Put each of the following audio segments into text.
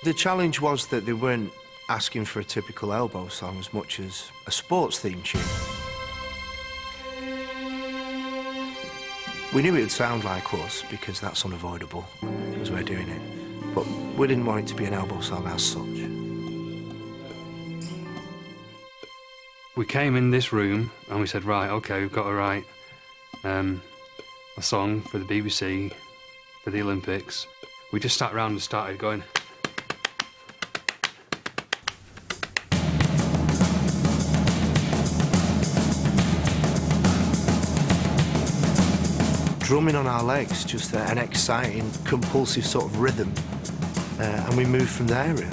The challenge was that they weren't asking for a typical elbow song as much as a sports theme tune. We knew it would sound like us because that's unavoidable as we're doing it, but we didn't want it to be an elbow song as such. We came in this room and we said, right, OK, we've got to write a song for the BBC, for the Olympics. We just sat around and started going. Drumming on our legs, just an exciting, compulsive sort of rhythm, and we moved from there, really.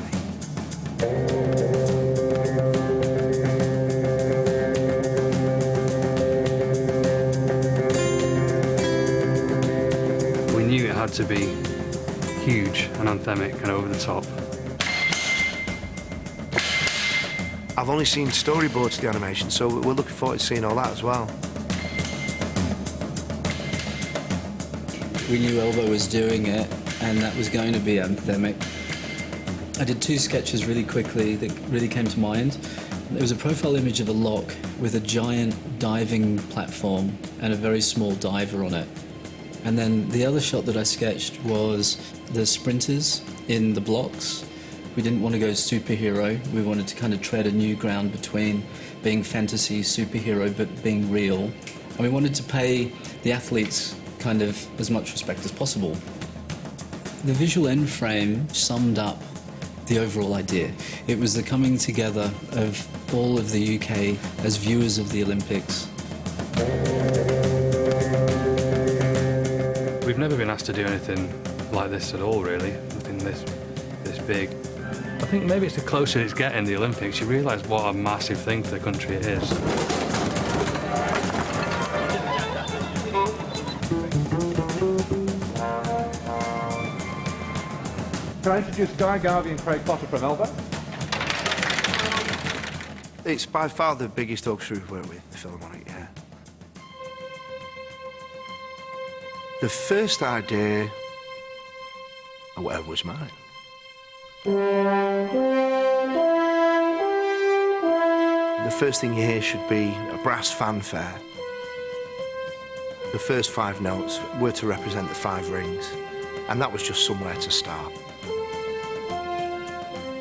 We knew it had to be huge and anthemic and over the top. I've only seen storyboards to the animation, so we're looking forward to seeing all that as well. We knew Elbow was doing it, and that was going to be anthemic. I did 2 sketches really quickly that really came to mind. There was a profile image of a lock with a giant diving platform and a very small diver on it. And then the other shot that I sketched was the sprinters in the blocks. We didn't want to go superhero. We wanted to kind of tread a new ground between being fantasy, superhero, but being real. And we wanted to pay the athletes kind of as much respect as possible. The visual end frame summed up the overall idea. It was the coming together of all of the UK as viewers of the Olympics. We've never been asked to do anything like this at all, really. Nothing this big. I think maybe it's the closer it's getting, the Olympics, you realise what a massive thing for the country it is. Can I introduce Guy Garvey and Craig Potter from Elbow? It's by far the biggest orchestra we've worked with, the Philharmonic, yeah. The first idea, was mine. The first thing you hear should be a brass fanfare. The first 5 notes were to represent the 5 rings, and that was just somewhere to start.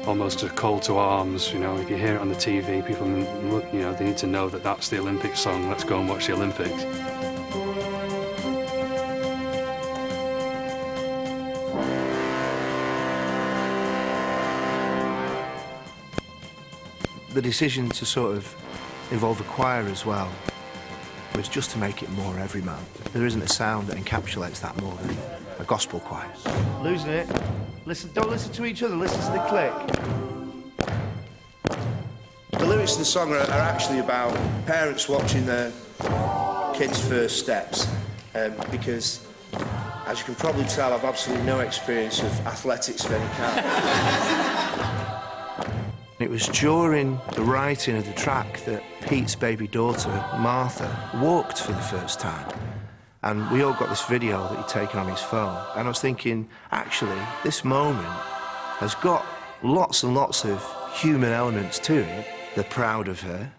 Almost a call to arms, you know, if you hear it on the TV, people, you know, they need to know that that's the Olympic song, let's go and watch the Olympics. The decision to sort of involve a choir as well was just to make it more everyman. There isn't a sound that encapsulates that more than a gospel choir. Losing it. Listen, don't listen to each other, listen to the click. The lyrics of the song are actually about parents watching their kids' first steps, because, as you can probably tell, I've absolutely no experience of athletics of any kind. It was during the writing of the track that Pete's baby daughter, Martha, walked for the first time. And we all got this video that he'd taken on his phone. And I was thinking, actually, this moment has got lots and lots of human elements to it. They're proud of her.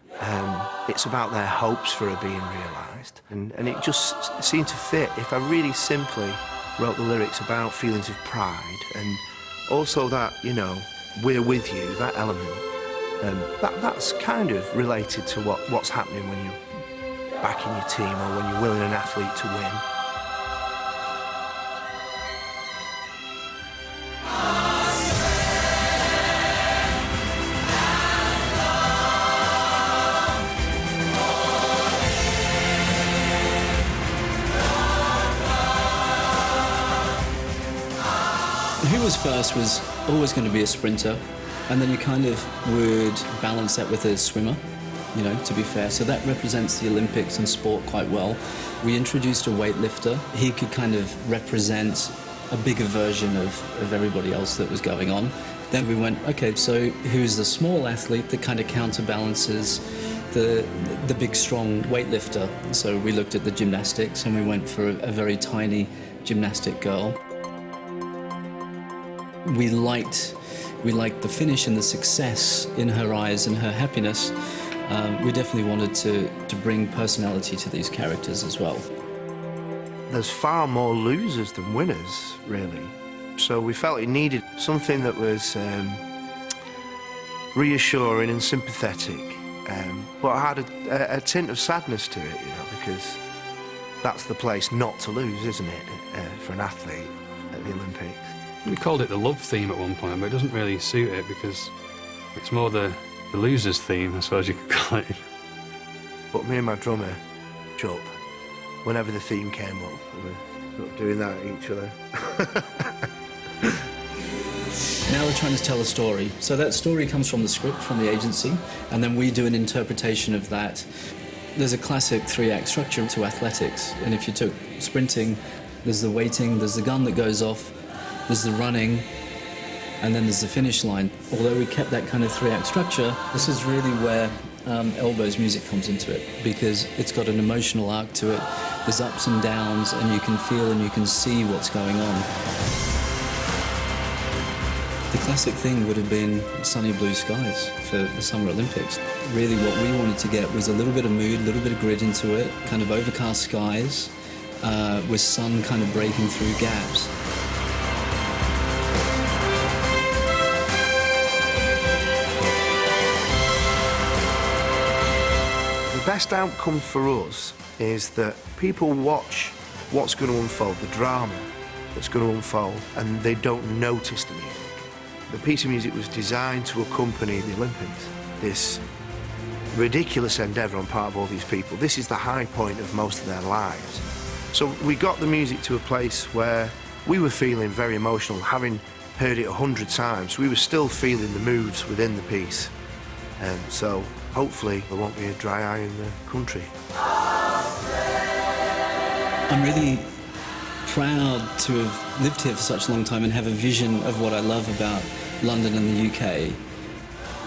It's about their hopes for her being realised. And it just seemed to fit if I really simply wrote the lyrics about feelings of pride and also that, you know, we're with you, that element. That's kind of related to what's happening when you're backing your team or when you're willing an athlete to win. Who was first was always going to be a sprinter, and then you kind of would balance that with a swimmer, you know, to be fair. So that represents the Olympics and sport quite well. We introduced a weightlifter. He could kind of represent a bigger version of everybody else that was going on. Then we went, okay, so who's the small athlete that kind of counterbalances the big, strong weightlifter? So we looked at the gymnastics, and we went for a very tiny gymnastic girl. We liked the finish and the success in her eyes and her happiness. We definitely wanted to bring personality to these characters as well. There's far more losers than winners, really. So we felt it needed something that was reassuring and sympathetic, but had a tint of sadness to it, because that's the place not to lose, isn't it, for an athlete at the Olympics? We called it the love theme at one point, but it doesn't really suit it because it's more the loser's theme, I suppose you could call it. But me and my drummer, Chup, whenever the theme came up, we were sort of doing that at each other. Now we're trying to tell a story. So that story comes from the script, from the agency, and then we do an interpretation of that. There's a classic 3-act structure to athletics, and if you took sprinting, there's the waiting, there's the gun that goes off, there's the running, and then there's the finish line. Although we kept that kind of 3-act structure, this is really where Elbow's music comes into it, because it's got an emotional arc to it. There's ups and downs, and you can feel and you can see what's going on. The classic thing would have been sunny blue skies for the Summer Olympics. Really what we wanted to get was a little bit of mood, a little bit of grit into it, kind of overcast skies, with sun kind of breaking through gaps. The best outcome for us is that people watch what's going to unfold, the drama that's going to unfold, and they don't notice the music. The piece of music was designed to accompany the Olympics. This ridiculous endeavour on part of all these people. This is the high point of most of their lives. So we got the music to a place where we were feeling very emotional. Having heard it 100 times, we were still feeling the moods within the piece. And so hopefully there won't be a dry eye in the country. I'm really proud to have lived here for such a long time and have a vision of what I love about London and the UK.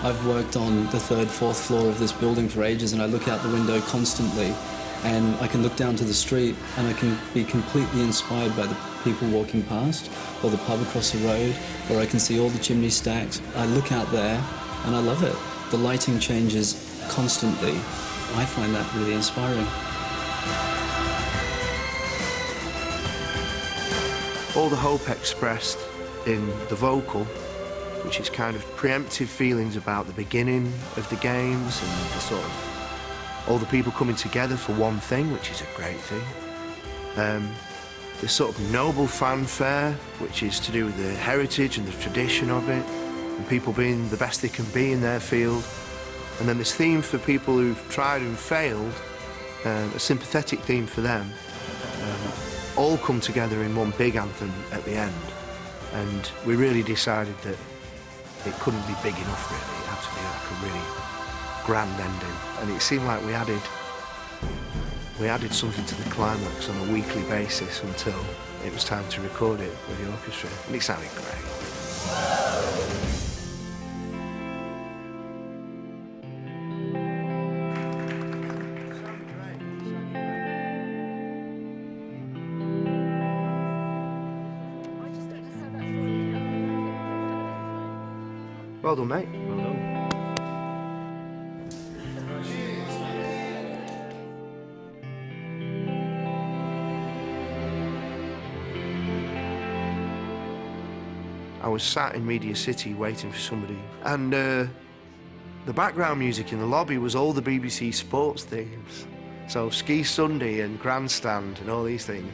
I've worked on the 3rd, 4th floor of this building for ages, and I look out the window constantly, and I can look down to the street and I can be completely inspired by the people walking past, or the pub across the road, or I can see all the chimney stacks. I look out there and I love it. The lighting changes constantly. I find that really inspiring. All the hope expressed in the vocal, which is kind of preemptive feelings about the beginning of the games and the sort of all the people coming together for one thing, which is a great thing. This sort of noble fanfare, which is to do with the heritage and the tradition of it, and people being the best they can be in their field. And then this theme for people who've tried and failed, a sympathetic theme for them, all come together in one big anthem at the end. And we really decided that it couldn't be big enough, really. It had to be like a really grand ending. And it seemed like we added something to the climax on a weekly basis until it was time to record it with the orchestra. And it sounded great. Well done, mate. Well done. I was sat in Media City waiting for somebody, and the background music in the lobby was all the BBC sports themes. So Ski Sunday and Grandstand and all these things.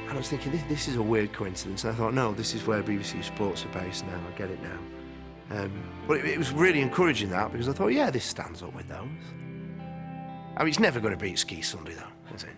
And I was thinking, this is a weird coincidence. And I thought, no, this is where BBC Sports are based now. I get it now. But it was really encouraging that, because I thought, yeah, this stands up with those. I mean, it's never going to beat Ski Sunday, though, is it?